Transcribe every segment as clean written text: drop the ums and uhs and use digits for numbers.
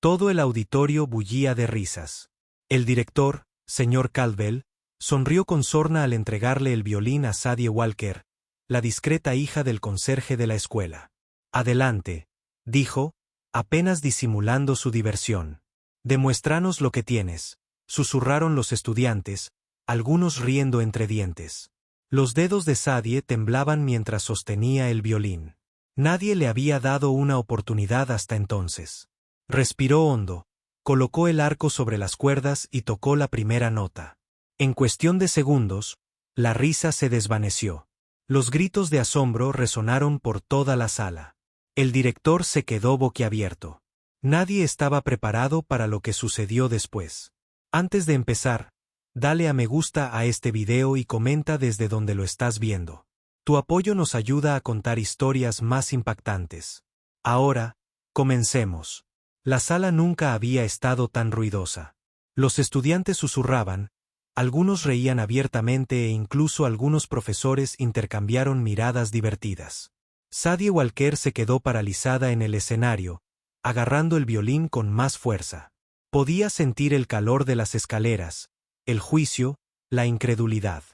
Todo el auditorio bullía de risas. El director, señor Caldwell, sonrió con sorna al entregarle el violín a Sadie Walker, la discreta hija del conserje de la escuela. Adelante, dijo, apenas disimulando su diversión. Demuéstranos lo que tienes, susurraron los estudiantes, algunos riendo entre dientes. Los dedos de Sadie temblaban mientras sostenía el violín. Nadie le había dado una oportunidad hasta entonces. Respiró hondo, colocó el arco sobre las cuerdas y tocó la primera nota. En cuestión de segundos, la risa se desvaneció. Los gritos de asombro resonaron por toda la sala. El director se quedó boquiabierto. Nadie estaba preparado para lo que sucedió después. Antes de empezar, dale a me gusta a este video y comenta desde donde lo estás viendo. Tu apoyo nos ayuda a contar historias más impactantes. Ahora, comencemos. La sala nunca había estado tan ruidosa. Los estudiantes susurraban, algunos reían abiertamente e incluso algunos profesores intercambiaron miradas divertidas. Sadie Walker se quedó paralizada en el escenario, agarrando el violín con más fuerza. Podía sentir el calor de las escaleras, el juicio, la incredulidad.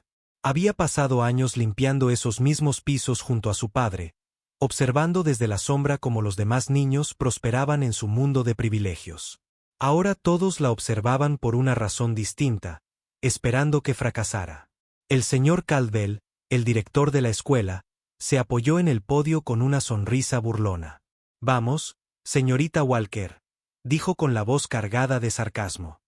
Había pasado años limpiando esos mismos pisos junto a su padre, observando desde la sombra cómo los demás niños prosperaban en su mundo de privilegios. Ahora todos la observaban por una razón distinta, esperando que fracasara. El señor Caldwell, el director de la escuela, se apoyó en el podio con una sonrisa burlona. Vamos, señorita Walker, dijo con la voz cargada de sarcasmo.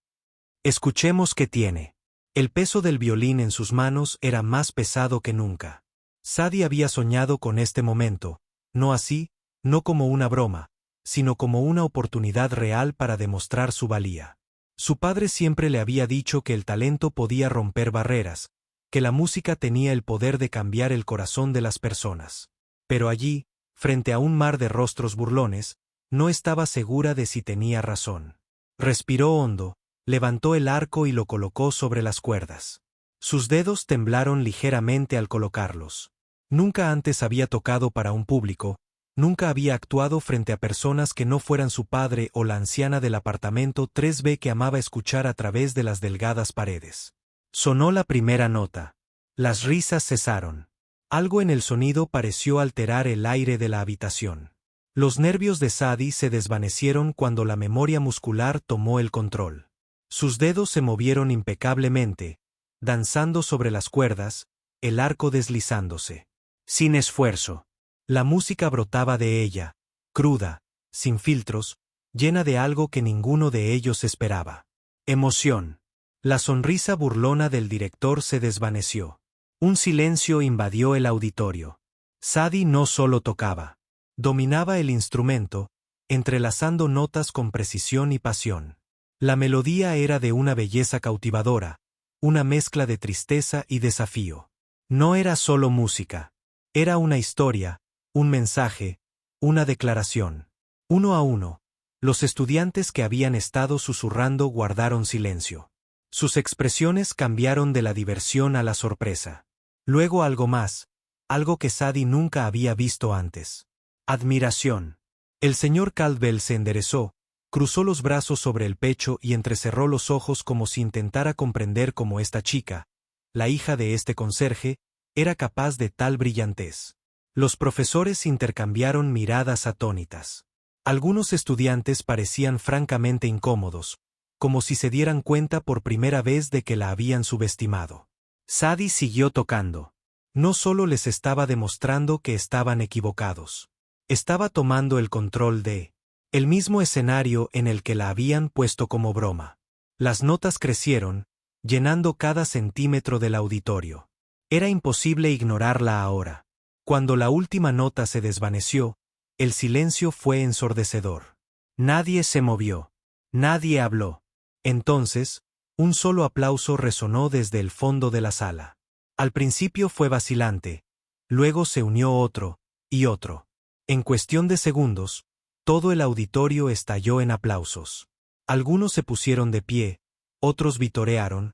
Escuchemos qué tiene. El peso del violín en sus manos era más pesado que nunca. Sadie había soñado con este momento, no así, no como una broma, sino como una oportunidad real para demostrar su valía. Su padre siempre le había dicho que el talento podía romper barreras, que la música tenía el poder de cambiar el corazón de las personas. Pero allí, frente a un mar de rostros burlones, no estaba segura de si tenía razón. Respiró hondo, levantó el arco y lo colocó sobre las cuerdas. Sus dedos temblaron ligeramente al colocarlos. Nunca antes había tocado para un público, nunca había actuado frente a personas que no fueran su padre o la anciana del apartamento 3B que amaba escuchar a través de las delgadas paredes. Sonó la primera nota. Las risas cesaron. Algo en el sonido pareció alterar el aire de la habitación. Los nervios de Sadie se desvanecieron cuando la memoria muscular tomó el control. Sus dedos se movieron impecablemente, danzando sobre las cuerdas, el arco deslizándose. Sin esfuerzo. La música brotaba de ella, cruda, sin filtros, llena de algo que ninguno de ellos esperaba. Emoción. La sonrisa burlona del director se desvaneció. Un silencio invadió el auditorio. Sadie no solo tocaba. Dominaba el instrumento, entrelazando notas con precisión y pasión. La melodía era de una belleza cautivadora, una mezcla de tristeza y desafío. No era solo música. Era una historia, un mensaje, una declaración. Uno a uno, los estudiantes que habían estado susurrando guardaron silencio. Sus expresiones cambiaron de la diversión a la sorpresa. Luego algo más, algo que Sadie nunca había visto antes. Admiración. El señor Caldwell se enderezó, cruzó los brazos sobre el pecho y entrecerró los ojos como si intentara comprender cómo esta chica, la hija de este conserje, era capaz de tal brillantez. Los profesores intercambiaron miradas atónitas. Algunos estudiantes parecían francamente incómodos, como si se dieran cuenta por primera vez de que la habían subestimado. Sadie siguió tocando. No solo les estaba demostrando que estaban equivocados. Estaba tomando el control de el mismo escenario en el que la habían puesto como broma. Las notas crecieron, llenando cada centímetro del auditorio. Era imposible ignorarla ahora. Cuando la última nota se desvaneció, el silencio fue ensordecedor. Nadie se movió. Nadie habló. Entonces, un solo aplauso resonó desde el fondo de la sala. Al principio fue vacilante, luego se unió otro, y otro. En cuestión de segundos, todo el auditorio estalló en aplausos. Algunos se pusieron de pie, otros vitorearon,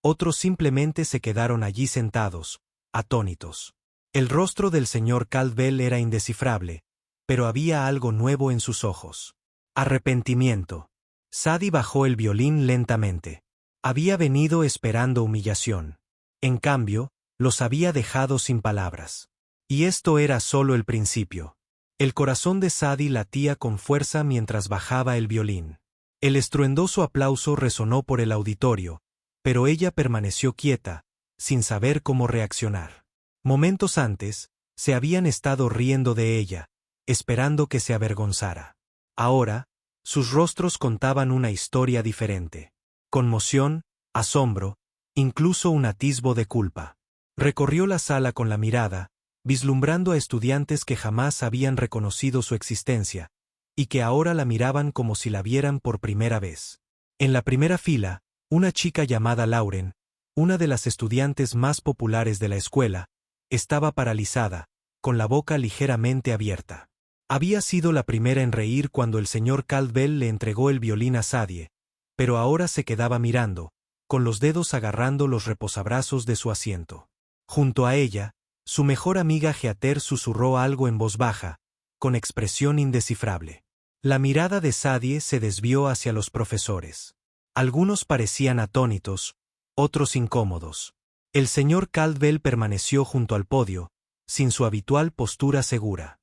otros simplemente se quedaron allí sentados, atónitos. El rostro del señor Caldwell era indescifrable, pero había algo nuevo en sus ojos. Arrepentimiento. Sadie bajó el violín lentamente. Había venido esperando humillación. En cambio, los había dejado sin palabras. Y esto era solo el principio. El corazón de Sadie latía con fuerza mientras bajaba el violín. El estruendoso aplauso resonó por el auditorio, pero ella permaneció quieta, sin saber cómo reaccionar. Momentos antes, se habían estado riendo de ella, esperando que se avergonzara. Ahora, sus rostros contaban una historia diferente. Conmoción, asombro, incluso un atisbo de culpa. Recorrió la sala con la mirada, vislumbrando a estudiantes que jamás habían reconocido su existencia, y que ahora la miraban como si la vieran por primera vez. En la primera fila, una chica llamada Lauren, una de las estudiantes más populares de la escuela, estaba paralizada, con la boca ligeramente abierta. Había sido la primera en reír cuando el señor Caldwell le entregó el violín a Sadie, pero ahora se quedaba mirando, con los dedos agarrando los reposabrazos de su asiento. Junto a ella, su mejor amiga Heather susurró algo en voz baja, con expresión indescifrable. La mirada de Sadie se desvió hacia los profesores. Algunos parecían atónitos, otros incómodos. El señor Caldwell permaneció junto al podio, sin su habitual postura segura.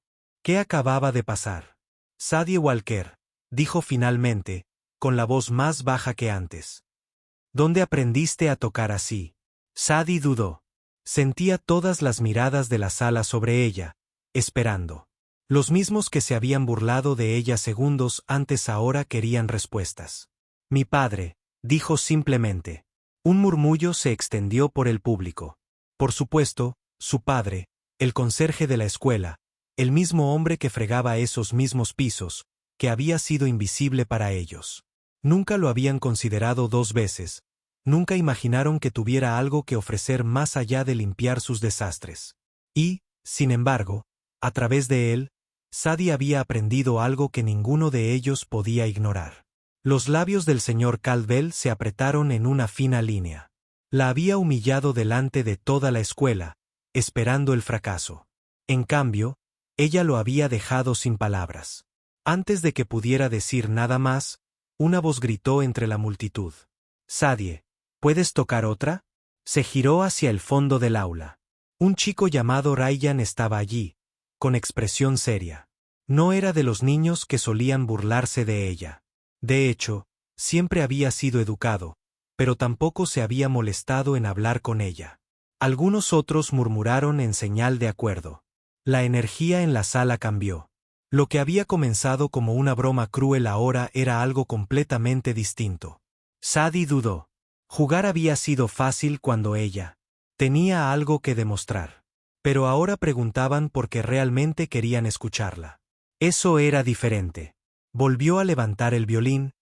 ¿Qué acababa de pasar? Sadie Walker, dijo finalmente, con la voz más baja que antes. ¿Dónde aprendiste a tocar así? Sadie dudó. Sentía todas las miradas de la sala sobre ella, esperando. Los mismos que se habían burlado de ella segundos antes ahora querían respuestas. Mi padre, dijo simplemente. Un murmullo se extendió por el público. Por supuesto, su padre, el conserje de la escuela, el mismo hombre que fregaba esos mismos pisos, que había sido invisible para ellos. Nunca lo habían considerado dos veces. Nunca imaginaron que tuviera algo que ofrecer más allá de limpiar sus desastres. Y, sin embargo, a través de él, Sadie había aprendido algo que ninguno de ellos podía ignorar. Los labios del señor Caldwell se apretaron en una fina línea. La había humillado delante de toda la escuela, esperando el fracaso. En cambio, ella lo había dejado sin palabras. Antes de que pudiera decir nada más, una voz gritó entre la multitud. Sadie, ¿puedes tocar otra? Se giró hacia el fondo del aula. Un chico llamado Ryan estaba allí, con expresión seria. No era de los niños que solían burlarse de ella. De hecho, siempre había sido educado, pero tampoco se había molestado en hablar con ella. Algunos otros murmuraron en señal de acuerdo. La energía en la sala cambió. Lo que había comenzado como una broma cruel ahora era algo completamente distinto. Sadie dudó. Jugar había sido fácil cuando ella tenía algo que demostrar. Pero ahora preguntaban por qué realmente querían escucharla. Eso era diferente. Volvió a levantar el violín,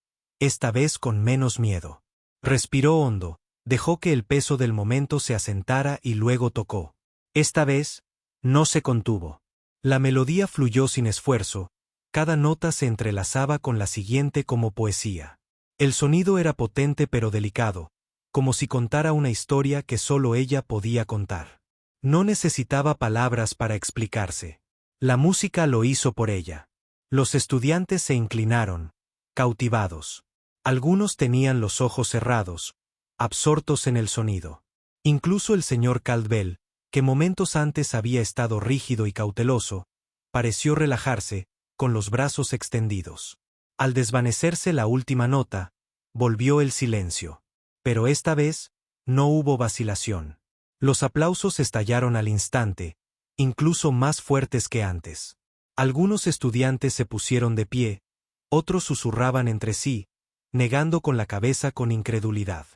esta vez con menos miedo. Respiró hondo, dejó que el peso del momento se asentara y luego tocó. Esta vez, no se contuvo. La melodía fluyó sin esfuerzo, cada nota se entrelazaba con la siguiente como poesía. El sonido era potente pero delicado, como si contara una historia que solo ella podía contar. No necesitaba palabras para explicarse. La música lo hizo por ella. Los estudiantes se inclinaron, cautivados. Algunos tenían los ojos cerrados, absortos en el sonido. Incluso el señor Caldwell, que momentos antes había estado rígido y cauteloso, pareció relajarse, con los brazos extendidos. Al desvanecerse la última nota, volvió el silencio. Pero esta vez, no hubo vacilación. Los aplausos estallaron al instante, incluso más fuertes que antes. Algunos estudiantes se pusieron de pie, otros susurraban entre sí, negando con la cabeza con incredulidad.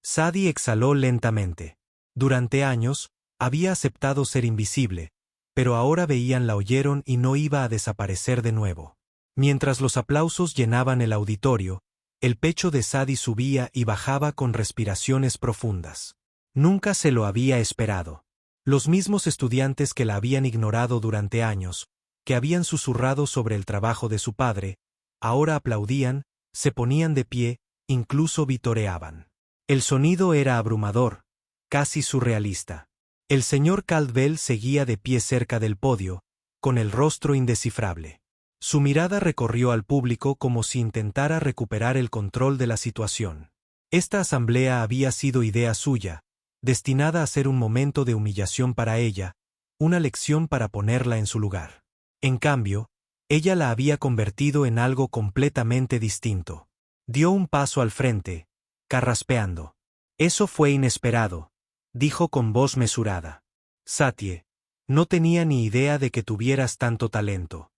Sadie exhaló lentamente. Durante años, había aceptado ser invisible, pero ahora la oyeron y no iba a desaparecer de nuevo. Mientras los aplausos llenaban el auditorio, el pecho de Sadie subía y bajaba con respiraciones profundas. Nunca se lo había esperado. Los mismos estudiantes que la habían ignorado durante años, que habían susurrado sobre el trabajo de su padre, ahora aplaudían, se ponían de pie, incluso vitoreaban. El sonido era abrumador, casi surrealista. El señor Caldwell seguía de pie cerca del podio, con el rostro indescifrable. Su mirada recorrió al público como si intentara recuperar el control de la situación. Esta asamblea había sido idea suya, destinada a ser un momento de humillación para ella, una lección para ponerla en su lugar. En cambio, ella la había convertido en algo completamente distinto. Dio un paso al frente, carraspeando. Eso fue inesperado, dijo con voz mesurada. Satie, no tenía ni idea de que tuvieras tanto talento.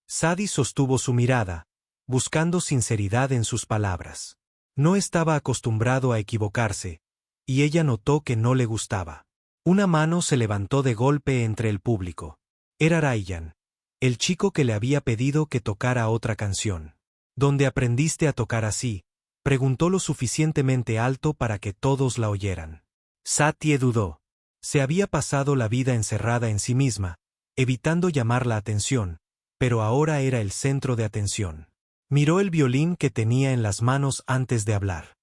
Sadie sostuvo su mirada, buscando sinceridad en sus palabras. No estaba acostumbrado a equivocarse, y ella notó que no le gustaba. Una mano se levantó de golpe entre el público. Era Ryan, el chico que le había pedido que tocara otra canción. ¿Dónde aprendiste a tocar así?, preguntó lo suficientemente alto para que todos la oyeran. Satie dudó. Se había pasado la vida encerrada en sí misma, evitando llamar la atención, pero ahora era el centro de atención. Miró el violín que tenía en las manos antes de hablar.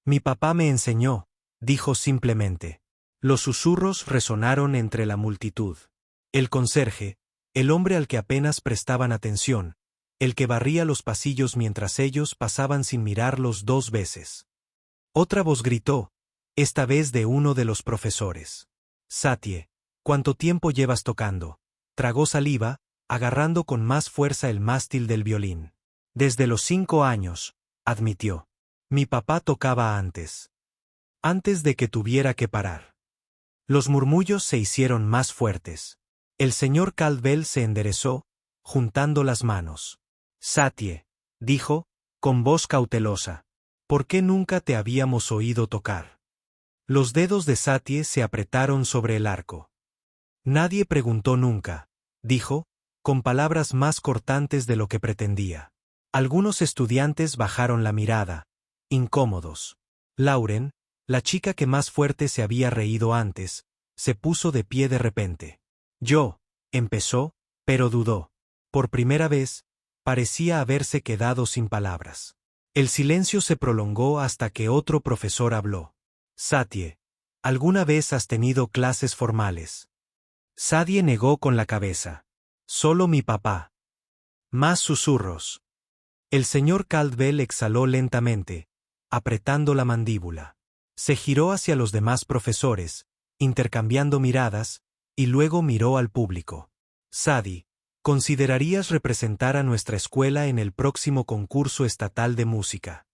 Mi papá me enseñó, dijo simplemente. Los susurros resonaron entre la multitud. El conserje, el hombre al que apenas prestaban atención, el que barría los pasillos mientras ellos pasaban sin mirarlos 2 veces. Otra voz gritó, esta vez de uno de los profesores. Satie, ¿cuánto tiempo llevas tocando? Tragó saliva, agarrando con más fuerza el mástil del violín. Desde los 5 años, admitió. Mi papá tocaba antes. Antes de que tuviera que parar. Los murmullos se hicieron más fuertes. El señor Caldwell se enderezó, juntando las manos. Satie, dijo, con voz cautelosa. ¿Por qué nunca te habíamos oído tocar? Los dedos de Satie se apretaron sobre el arco. Nadie preguntó nunca, dijo, con palabras más cortantes de lo que pretendía. Algunos estudiantes bajaron la mirada, incómodos. Lauren, la chica que más fuerte se había reído antes, se puso de pie de repente. Empezó, pero dudó. Por primera vez, parecía haberse quedado sin palabras. El silencio se prolongó hasta que otro profesor habló. Satie, ¿alguna vez has tenido clases formales? Sadie negó con la cabeza. Solo mi papá. Más susurros. El señor Caldwell exhaló lentamente, apretando la mandíbula. Se giró hacia los demás profesores, intercambiando miradas, y luego miró al público. Sadie, ¿considerarías representar a nuestra escuela en el próximo concurso estatal de música?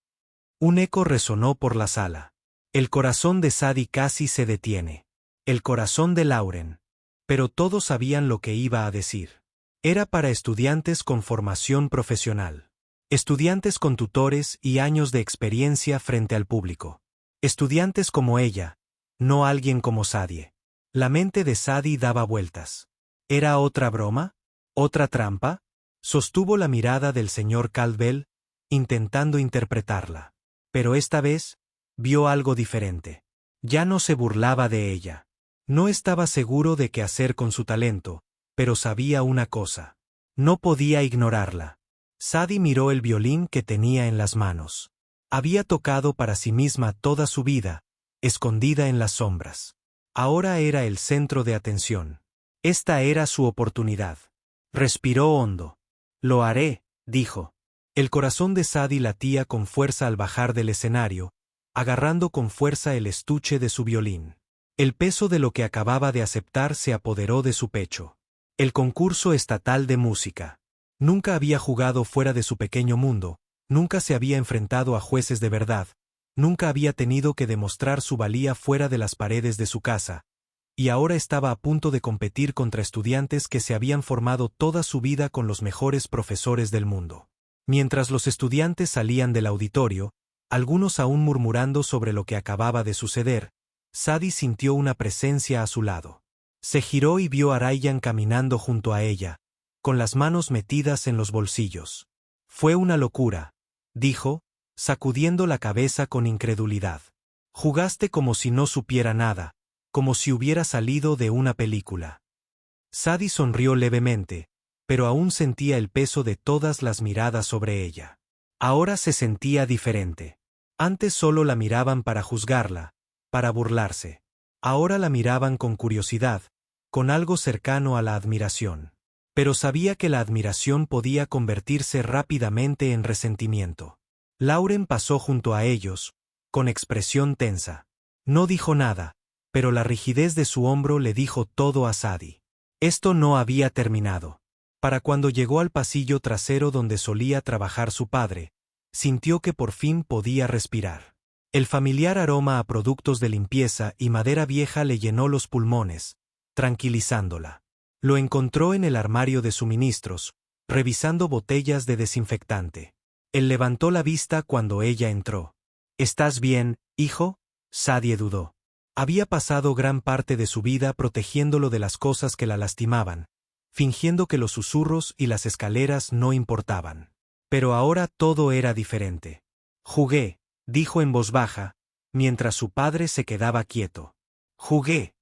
Un eco resonó por la sala. El corazón de Sadie casi se detiene. El corazón de Lauren. Pero todos sabían lo que iba a decir. Era para estudiantes con formación profesional. Estudiantes con tutores y años de experiencia frente al público. Estudiantes como ella, no alguien como Sadie. La mente de Sadie daba vueltas. ¿Era otra broma? ¿Otra trampa? Sostuvo la mirada del señor Caldwell, intentando interpretarla. Pero esta vez, vio algo diferente. Ya no se burlaba de ella. No estaba seguro de qué hacer con su talento, pero sabía una cosa. No podía ignorarla. Sadie miró el violín que tenía en las manos. Había tocado para sí misma toda su vida, escondida en las sombras. Ahora era el centro de atención. Esta era su oportunidad. Respiró hondo. Lo haré, dijo. El corazón de Sadie latía con fuerza al bajar del escenario, agarrando con fuerza el estuche de su violín. El peso de lo que acababa de aceptar se apoderó de su pecho. El concurso estatal de música. Nunca había jugado fuera de su pequeño mundo, nunca se había enfrentado a jueces de verdad, nunca había tenido que demostrar su valía fuera de las paredes de su casa, y ahora estaba a punto de competir contra estudiantes que se habían formado toda su vida con los mejores profesores del mundo. Mientras los estudiantes salían del auditorio, algunos aún murmurando sobre lo que acababa de suceder, Sadie sintió una presencia a su lado. Se giró y vio a Ryan caminando junto a ella, con las manos metidas en los bolsillos. Fue una locura, dijo, sacudiendo la cabeza con incredulidad. Jugaste como si no supiera nada, como si hubiera salido de una película. Sadie sonrió levemente, pero aún sentía el peso de todas las miradas sobre ella. Ahora se sentía diferente. Antes solo la miraban para juzgarla, para burlarse. Ahora la miraban con curiosidad, con algo cercano a la admiración. pero sabía que la admiración podía convertirse rápidamente en resentimiento. Lauren pasó junto a ellos, con expresión tensa. No dijo nada, pero la rigidez de su hombro le dijo todo a Sadie. Esto no había terminado. Para cuando llegó al pasillo trasero donde solía trabajar su padre, sintió que por fin podía respirar. El familiar aroma a productos de limpieza y madera vieja le llenó los pulmones, tranquilizándola. Lo encontró en el armario de suministros, revisando botellas de desinfectante. Él levantó la vista cuando ella entró. ¿Estás bien, hijo? Sadie dudó. Había pasado gran parte de su vida protegiéndolo de las cosas que la lastimaban, fingiendo que los susurros y las escaleras no importaban. Pero ahora todo era diferente. Jugué, dijo en voz baja, mientras su padre se quedaba quieto. Jugué.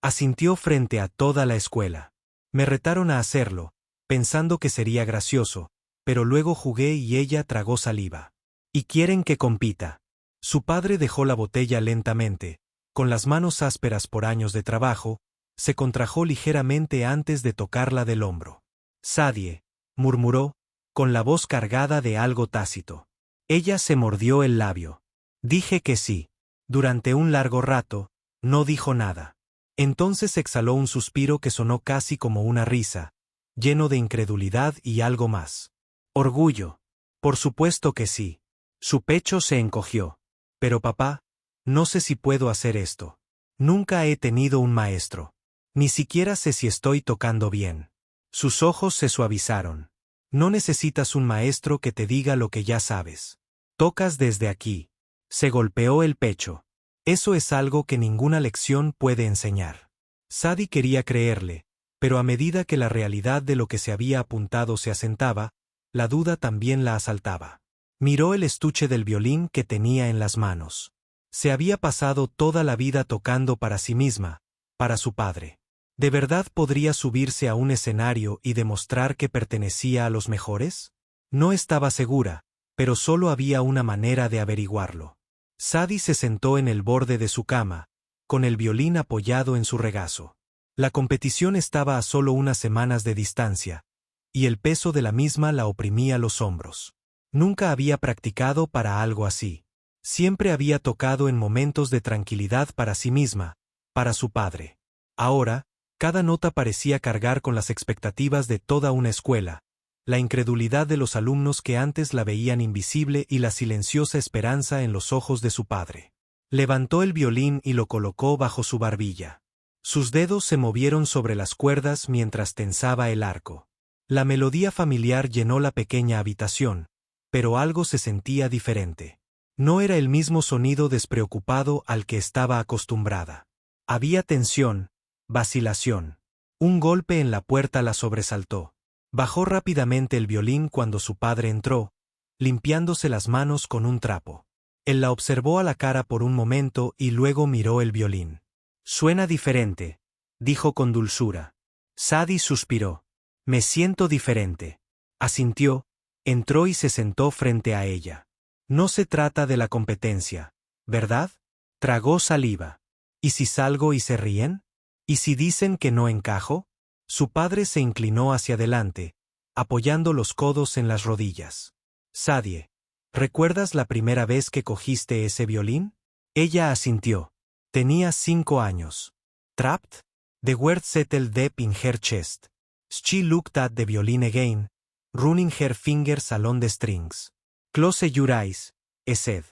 Asintió frente a toda la escuela. Me retaron a hacerlo, pensando que sería gracioso, pero luego jugué y ella tragó saliva. ¿Y quieren que compita? Su padre dejó la botella lentamente, con las manos ásperas por años de trabajo, se contrajo ligeramente antes de tocarla del hombro. Sadie, murmuró, con la voz cargada de algo tácito. Ella se mordió el labio. Dije que sí. Durante un largo rato, no dijo nada. Entonces exhaló un suspiro que sonó casi como una risa, lleno de incredulidad y algo más. Orgullo. Por supuesto que sí. Su pecho se encogió. Pero papá, no sé si puedo hacer esto. Nunca he tenido un maestro. Ni siquiera sé si estoy tocando bien. Sus ojos se suavizaron. No necesitas un maestro que te diga lo que ya sabes. Tocas desde aquí. Se golpeó el pecho. Eso es algo que ninguna lección puede enseñar. Sadie quería creerle, pero a medida que la realidad de lo que se había apuntado se asentaba, la duda también la asaltaba. Miró el estuche del violín que tenía en las manos. Se había pasado toda la vida tocando para sí misma, para su padre. ¿De verdad podría subirse a un escenario y demostrar que pertenecía a los mejores? No estaba segura, pero solo había una manera de averiguarlo. Sadie se sentó en el borde de su cama, con el violín apoyado en su regazo. La competición estaba a solo unas semanas de distancia, y el peso de la misma la oprimía los hombros. Nunca había practicado para algo así. Siempre había tocado en momentos de tranquilidad para sí misma, para su padre. Ahora, cada nota parecía cargar con las expectativas de toda una escuela, la incredulidad de los alumnos que antes la veían invisible y la silenciosa esperanza en los ojos de su padre. Levantó el violín y lo colocó bajo su barbilla. Sus dedos se movieron sobre las cuerdas mientras tensaba el arco. La melodía familiar llenó la pequeña habitación, pero algo se sentía diferente. No era el mismo sonido despreocupado al que estaba acostumbrada. Había tensión, vacilación. Un golpe en la puerta la sobresaltó. Bajó rápidamente el violín cuando su padre entró, limpiándose las manos con un trapo. Él la observó a la cara por un momento y luego miró el violín. Suena diferente, dijo con dulzura. Sadie suspiró. Me siento diferente. Asintió, entró y se sentó frente a ella. No se trata de la competencia, ¿verdad? Tragó saliva. ¿Y si salgo y se ríen? ¿Y si dicen que no encajo? Su padre se inclinó hacia adelante, apoyando los codos en las rodillas. Sadie, ¿recuerdas la primera vez que cogiste ese violín? Ella asintió. Tenía 5 años. Trapped? The word settled deep in her chest. She looked at the violin again, running her fingers along the strings. Close your eyes, he said.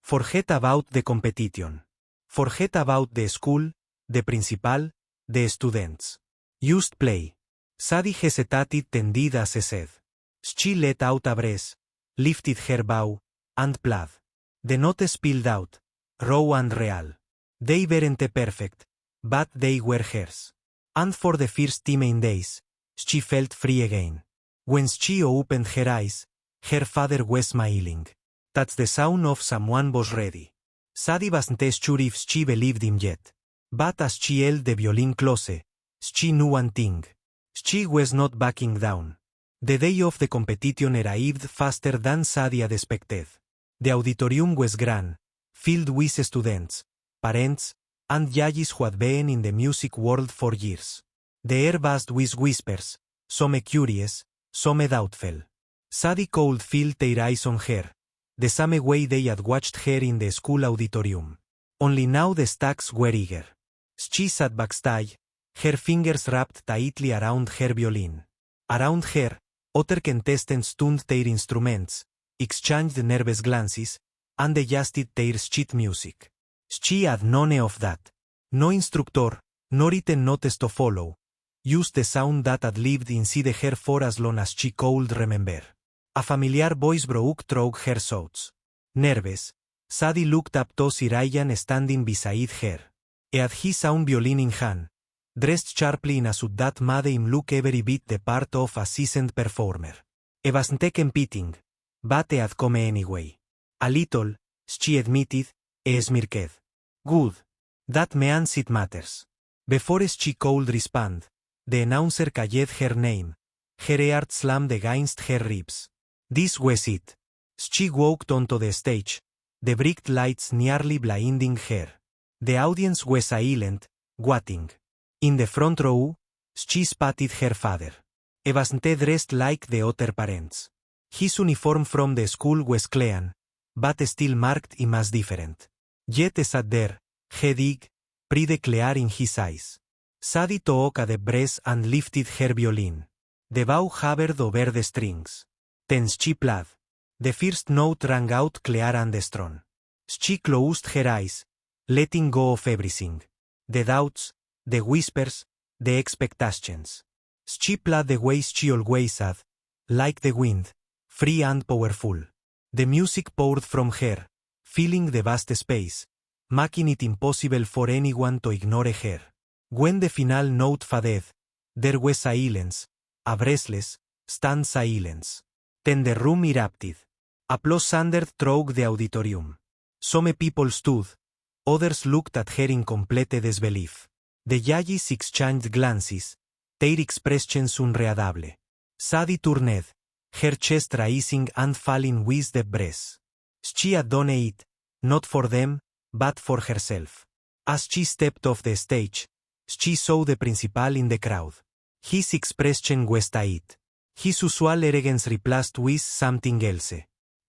Forget about the competition. Forget about the school, the principal, the students. Just play. Sadie hesitated tended as he said. She let out a breath, lifted her bow, and played. The note spilled out, raw and real. They weren't perfect, but they were hers. And for the first time in days, she felt free again. When she opened her eyes, her father was smiling. That's the sound of someone was ready. Sadie wasn't sure if she believed him yet. But as she held the violin close, she knew one thing. She was not backing down. The day of the competition arrived faster than Sadie had expected. The auditorium was grand, filled with students, parents, and judges who had been in the music world for years. The air buzzed with whispers, some curious, some doubtful. Sadie could feel their eyes on her, the same way they had watched her in the school auditorium. Only now the stacks were eager. She sat backstage, her fingers wrapped tightly around her violin. Around her, other contestants tuned their instruments, exchanged nervous glances, and adjusted their sheet music. She had none of that. No instructor, no written notes to follow. Used the sound that had lived inside her for as long as she could remember. A familiar voice broke through her thoughts. Nervous, Sadie looked up to Sir Ian standing beside her. He had his own violin in hand, dressed sharply in a suit that made him look every bit the part of a seasoned performer. He wasn't competing, but he had come anyway. A little, she admitted, he smirked. Good. That means it matters. Before she could respond, the announcer called her name. Her heart slammed against her ribs. This was it. She walked onto the stage, the bright lights nearly blinding her. The audience was silent, waiting. In the front row, she spotted her father. He wasn't dressed like the other parents. His uniform from the school was clean, but still marked him as different. Yet he sat there, headache, pride clear in his eyes. Sadie took a deep breath and lifted her violin. The bow hovered over the strings. Then she played. The first note rang out clear and strong. She closed her eyes, letting go of everything. The doubts, the whispers, the expectations. She played the way she always had, like the wind, free and powerful. The music poured from her, filling the vast space, making it impossible for anyone to ignore her. When the final note faded, there was silence, a breathless, stunned silence. Then the room erupted. Applause thundered through the auditorium. Some people stood, others looked at her in complete disbelief. The judges exchanged glances, their expressions unreadable. Sadie turned, her chest rising and falling with the breath. She had done it, not for them, but for herself. As she stepped off the stage, she saw the principal in the crowd. His expression was tight. His usual arrogance replaced with something else.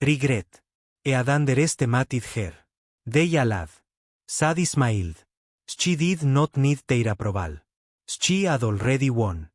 Regret. He had underestimated her. They allowed. Sadie smiled. She did not need their approval. She had already won.